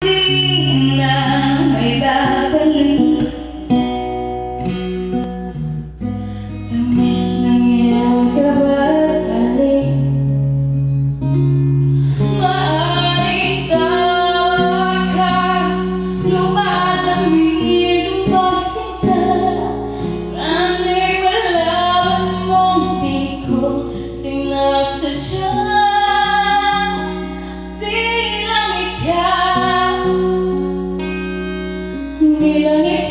Di na may babalik. Tamis ng iyong kababalik. Maaaring tawa ka, lumalamig ang pagsinta. Sana'y malaman mong di ko sinasadya. Di lang ikaw, di lang ikaw